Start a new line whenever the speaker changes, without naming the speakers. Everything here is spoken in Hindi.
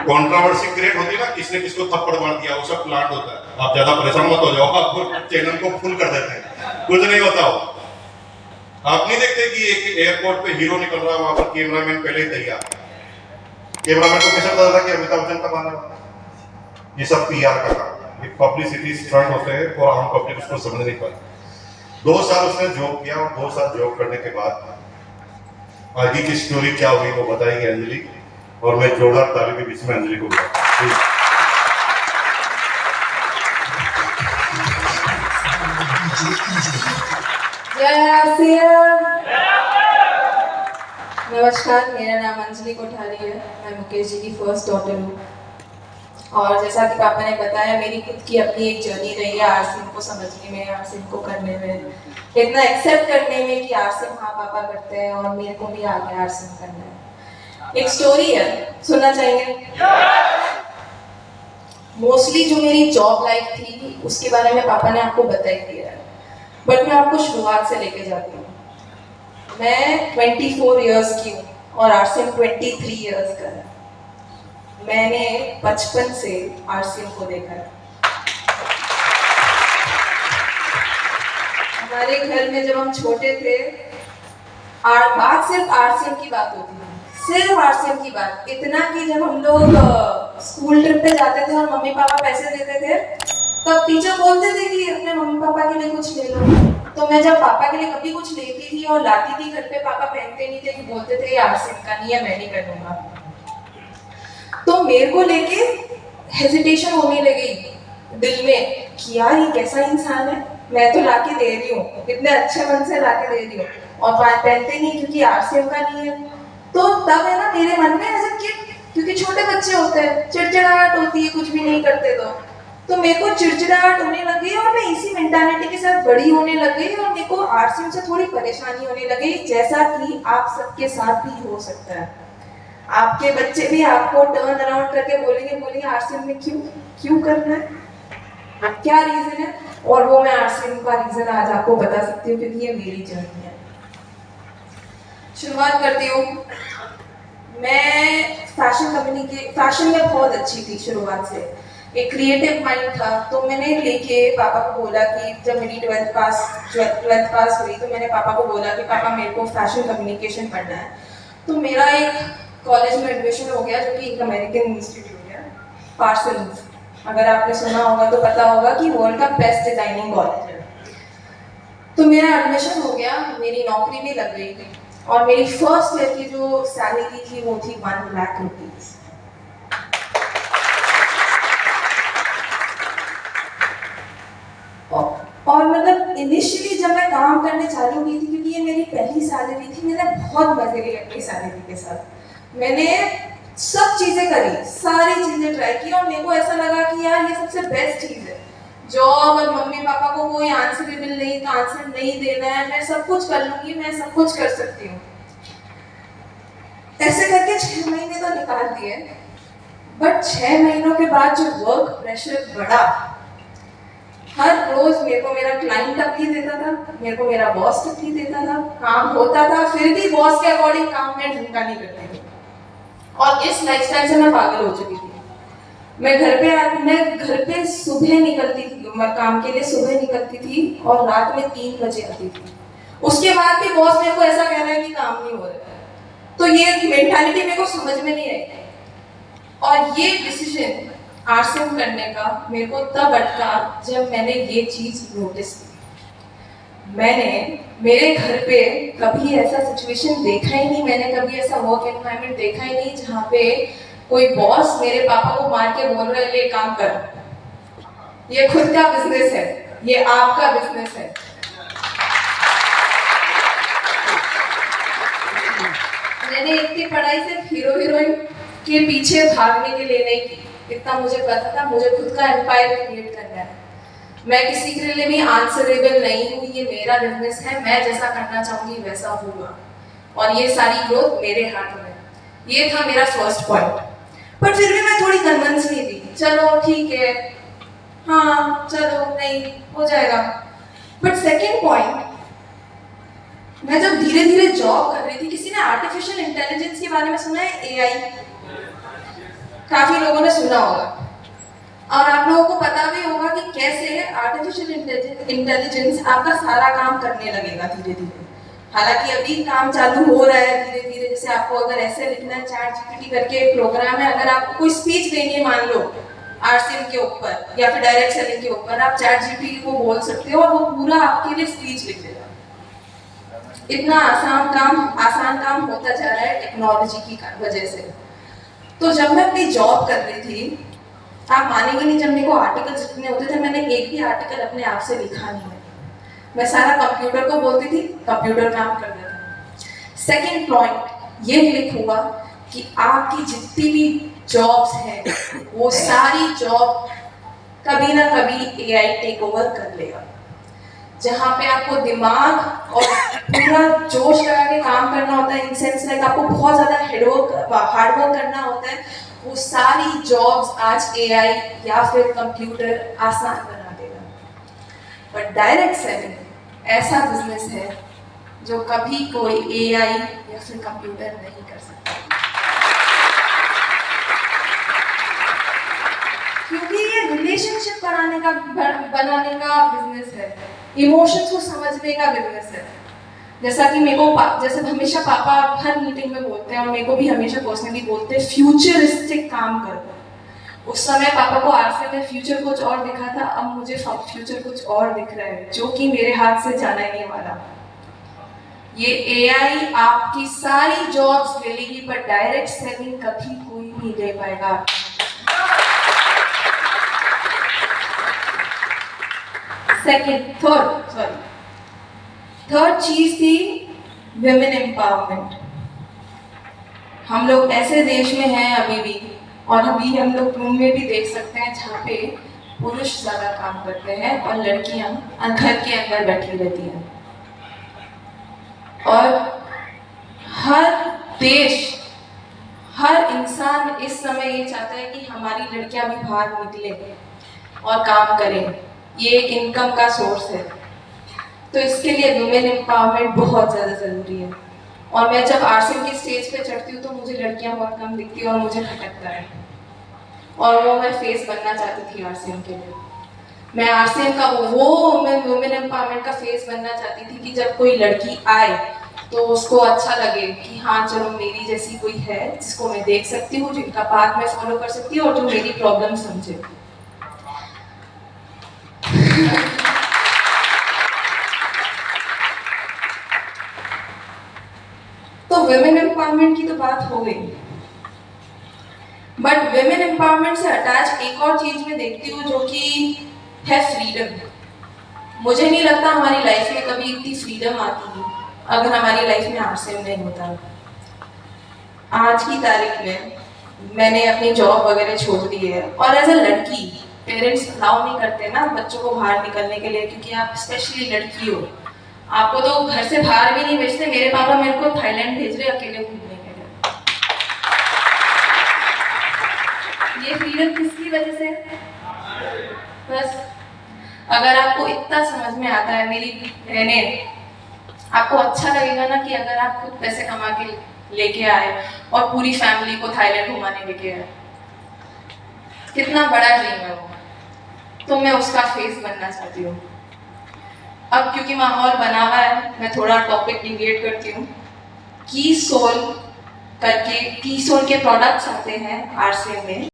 कंट्रोवर्सी क्रिएट होती है ना, किसने किसको थप्पड़ मार दिया, वो सब प्लांट होता है। आप ज्यादा परेशान मत हो जाओ, आप चैनल को फुल कर देते हैं, कुछ नहीं होता हो। आप नहीं देखते कि एक एयरपोर्ट पे हीरो निकल रहा है, वहां पर कैमरामैन पहले ही तैयार। कैमरामैन को कैसे पता था कि अमिताभ बच्चन कब आने वाला? ये सब पीआर का काम है, ये पब्लिसिटी स्टंट होते हैं और आम पब्लिक उसको समझ नहीं पाती। 2 साल उसने जॉब किया और 2 साल जॉब करने के बाद आगे की स्टोरी क्या हुई वो बताएंगे अंजलि, और मैं जोरदार ताली के बीच में अंजलि को
नमस्कार, मेरा नाम अंजलि कोठारी है। मैं मुकेश जी की फर्स्ट डॉटर हूँ। और जैसा कि पापा ने बताया, मेरी खुद की अपनी एक जर्नी रही है आरसीएम को समझने में, आरसीएम को करने में, इतना एक्सेप्ट करने में कि आरसीएम हाँ पापा करते हैं और मेरे को भी आगे आरसीएम करना है। एक स्टोरी है, सुनना चाहेंगे? मोस्टली जो मेरी जॉब लाइफ थी उसके बारे में पापा ने आपको बता ही दिया है, बट मैं आपको शुरुआत से लेके जाती हूँ। मैं 24 इयर्स की हूँ और आरसीएम 23 इयर्स का है। मैंने बचपन से आरसीएम को देखा है। हमारे घर में जब हम छोटे थे, बात सिर्फ आरसीएम की बात होती थी, सिर्फ आरसीएम की बात। इतना कि जब हम लोग स्कूल ट्रिप पे जाते थे और मम्मी पापा पैसे देते थे, तब टीचर बोलते थे कि अपने मम्मी पापा के लिए कुछ ले लो। तो मैं जब पापा के लिए कभी कुछ लेती थी और लाती थी घर पे, पापा पहनते नहीं थे, कि बोलते थे ये आरसीएम का नहीं है, मैं नहीं पहनूंगा। तो मेरे को लेके हेजिटेशन होने लगी दिल में कि यार ये कैसा इंसान है, मैं तो लाके दे रही हूँ, इतने अच्छे मन से लाके दे रही हूँ और पहनते नहीं क्योंकि आरसीएम का नहीं है। तो तब है ना मेरे मन में ऐसा कि क्योंकि छोटे बच्चे होते हैं, चिड़चिड़ाहट होती है, कुछ भी नहीं करते तो मेरे को चिड़चिड़ाहट होने लगी और मैं इसी मेंटालिटी के साथ बड़ी होने लग गई और मेरे को आरसीएम से थोड़ी परेशानी होने लगी, जैसा कि आप सबके साथ भी हो सकता है। आपके बच्चे भी आपको टर्न अराउंड करके बोलेंगे आरसीएम में क्यों करना है, क्या रीजन है, और वो मैं आरसीएम का रीजन आज आपको बता सकती हूँ क्योंकि ये मेरी जर्नी है। शुरुआत करती हूँ। मैं फैशन में बहुत अच्छी थी शुरुआत से, एक क्रिएटिव माइंड था। तो मैंने लेके पापा को बोला कि जब मेरी 12th पास हुई तो मैंने पापा को बोला कि पापा मेरे को फैशन कम्युनिकेशन पढ़ना है। तो मेरा एक कॉलेज में एडमिशन हो गया जो कि एक अमेरिकन इंस्टीट्यूट है, पार्सल्स। अगर आपने सुना होगा तो पता होगा कि वर्ल्ड का बेस्ट डिजाइनिंग कॉलेज है। तो मेरा एडमिशन हो गया, मेरी नौकरी भी लग गई थी और मेरी फर्स्ट ईयर की जो सैलरी थी वो थी 1 लाख रुपीज। और मतलब इनिशियली जब मैं काम करने चालू की थी, क्योंकि ये मेरी पहली सैलरी थी, मैंने बहुत मजे लिए अपनी सैलरी के साथ। मैंने सब चीजें करी, सारी चीजें ट्राई की और मेरे को ऐसा लगा कि यार ये सबसे बेस्ट चीज है। जॉब और मम्मी पापा को कोई आंसर नहीं देना है, मैं सब कुछ कर लूंगी, मैं सब कुछ कर सकती हूँ। ऐसे करके 6 महीने तो निकाल दिए, बट 6 महीनों के बाद जो वर्क प्रेशर बढ़ा, हर रोज मेरे को मेरा क्लाइंट तकलीफ देता था, मेरे को मेरा बॉस तकलीफ देता था, काम होता था फिर भी बॉस के अकॉर्डिंग काम में ढंग का नहीं करती थी और इस लाइफस्टाइल से मैं पागल हो चुकी थी। मैं घर पे सुबह निकलती थी, मैं काम के लिए सुबह निकलती थी और रात में 3 बजे आती थी। उसके बाद भी बॉस मेरे को ऐसा कह रहा है कि काम नहीं हो रहा है। तो ये मेंटालिटी मेरे को समझ में नहीं आई और ये डिसीजन आरसीएम करने का मेरे को तब अटका जब मैंने ये चीज नोटिस की। मैंने मेरे घर पे कभी ऐसा सिचुएशन देखा ही नहीं, मैंने कभी ऐसा वर्क एनवायरनमेंट देखा ही नहीं जहाँ पे कोई बॉस मेरे पापा को मार के बोल रहा है ले काम कर, ये खुद का बिजनेस है, ये आपका बिजनेस है। मैंने इतनी पढ़ाई सिर्फ हीरो हीरोइन के पीछे भागने के लिए नहीं की, इतना मुझे पता था मुझे खुद का एम्पायर क्रिएट करना है। मैं किसी के लिए भी आंसरेबल नहीं हूँ, ये मेरा बिजनेस है, मैं जैसा करना चाहूंगी वैसा होगा और ये सारी ग्रोथ मेरे हाथ में। ये था मेरा फर्स्ट पॉइंट। पर फिर भी मैं थोड़ी कन्विंस नहीं थी, चलो ठीक है, हाँ चलो नहीं हो जाएगा। बट सेकेंड पॉइंट, मैं जब धीरे धीरे जॉब कर रही थी, किसी ने आर्टिफिशियल इंटेलिजेंस के बारे में सुना है? एआई। काफी लोगों ने सुना होगा और आप लोगों को पता भी होगा कि कैसे आर्टिफिशियल इंटेलिजेंस आपका सारा काम करने लगेगा धीरे धीरे। हालांकि अभी काम चालू हो रहा है धीरे धीरे। जैसे आपको अगर ऐसे लिखना है, चैट जीपीटी करके एक प्रोग्राम है, अगर आपको कोई स्पीच देनी है मान लो आरसीएम के ऊपर या फिर डायरेक्ट सेलिंग के ऊपर, आप चैट जीपीटी को बोल सकते हो और वो पूरा आपके लिए स्पीच लिख देगा। इतना आसान काम होता जा रहा है टेक्नोलॉजी की वजह से। तो जब मैं अपनी जॉब कर रही थी, आप मानेंगे नहीं, जब मेरे को आर्टिकल्स लिखने होते थे, मैंने एक भी आर्टिकल अपने आप से लिखा नहीं है। मैं सारा कंप्यूटर को बोलती थी, कंप्यूटर काम कर देता था। सेकंड पॉइंट ये क्लिक हुआ कि आपकी जितनी भी जॉब्स हैं वो सारी जॉब कभी ना कभी एआई टेक ओवर कर लेगा। जहाँ पे आपको दिमाग और पूरा जोश लगा के काम करना होता है, इन सेंस लाइक आपको बहुत ज़्यादा हार्डवर्क करना होता है, वो सारी जॉब्स आज एआई या फिर कंप्यूटर आसान बना देगा। पर डायरेक्ट सेलिंग ऐसा बिजनेस है जो कभी कोई एआई या फिर कंप्यूटर नहीं कर सकता, क्योंकि ये रिलेशनशिप बनाने का बिजनेस है, इमोशंस को समझने का बिजनेस है। जैसा कि मेरे को जैसे हमेशा पापा हर मीटिंग में बोलते हैं और मेरे को भी हमेशा पर्सनली बोलते हैं, फ्यूचरिस्टिक काम करो। उस समय पापा को आरसीएम में फ्यूचर कुछ और दिखा था, अब मुझे फ्यूचर कुछ और दिख रहा है जो कि मेरे हाथ से जाना ही नहीं वाला। ये एआई आपकी सारी जॉब्स ले लेगी, पर डायरेक्ट सेलिंग कभी कोई नहीं ले पाएगा। थर्ड चीज थी विमेन एम्पावरमेंट। हम लोग ऐसे देश में हैं अभी भी, और अभी हम लोग रूम में भी देख सकते हैं जहाँ पे पुरुष ज्यादा काम करते हैं और लड़कियां घर के अंदर बैठी रहती हैं। और हर देश, हर इंसान इस समय ये चाहता है कि हमारी लड़कियां भी बाहर निकले और काम करें। ये एक इनकम का सोर्स है, तो इसके लिए वुमेन एम्पावरमेंट बहुत ज़्यादा ज़रूरी है। और मैं जब आरसीएम की स्टेज पे चढ़ती हूँ तो मुझे लड़कियां बहुत कम दिखती है और मुझे खटकता है, और वो मैं फेस बनना चाहती थी आरसीएम के लिए। मैं आरसीएम का मैं वुमेन एम्पावरमेंट का फेस बनना चाहती थी कि जब कोई लड़की आए तो उसको अच्छा लगे कि हाँ चलो मेरी जैसी कोई है जिसको मैं देख सकती हूँ, जिनका पाथ मैं फॉलो कर सकती हूँ और जो मेरी प्रॉब्लम समझे। तो विमेन एम्पावरमेंट की तो बात हो गई, बट विमेन एम्पावरमेंट से अटैच एक और चीज मैं देखती हूँ जो कि है फ्रीडम। मुझे नहीं लगता हमारी लाइफ में कभी इतनी फ्रीडम आती है अगर हमारी लाइफ में आरसीएम नहीं होता। आज की तारीख में मैंने अपनी जॉब वगैरह छोड़ दी है, और एज अ लड़की पेरेंट्स अलाउ नहीं करते ना बच्चों को बाहर निकलने के लिए, क्योंकि आप स्पेशली लड़की हो, आपको तो घर से बाहर भी नहीं भेजते। मेरे पापा मेरे को थाईलैंड भेज रहे अकेले घूमने के लिए। ये फ्रीडम किसकी वजह से? बस अगर आपको इतना समझ में आता है मेरी बहनें, आपको अच्छा लगेगा ना कि अगर आप खुद पैसे कमा के लेके आए और पूरी फैमिली को थाईलैंड घुमाने लेके आए। कितना बड़ा ड्रीम है वो, तो मैं उसका फेस बनना चाहती हूँ। अब क्योंकि माहौल बना हुआ है, मैं थोड़ा टॉपिक डिविएट करती हूँ। की सोल के प्रोडक्ट्स आते हैं आरसीएम में।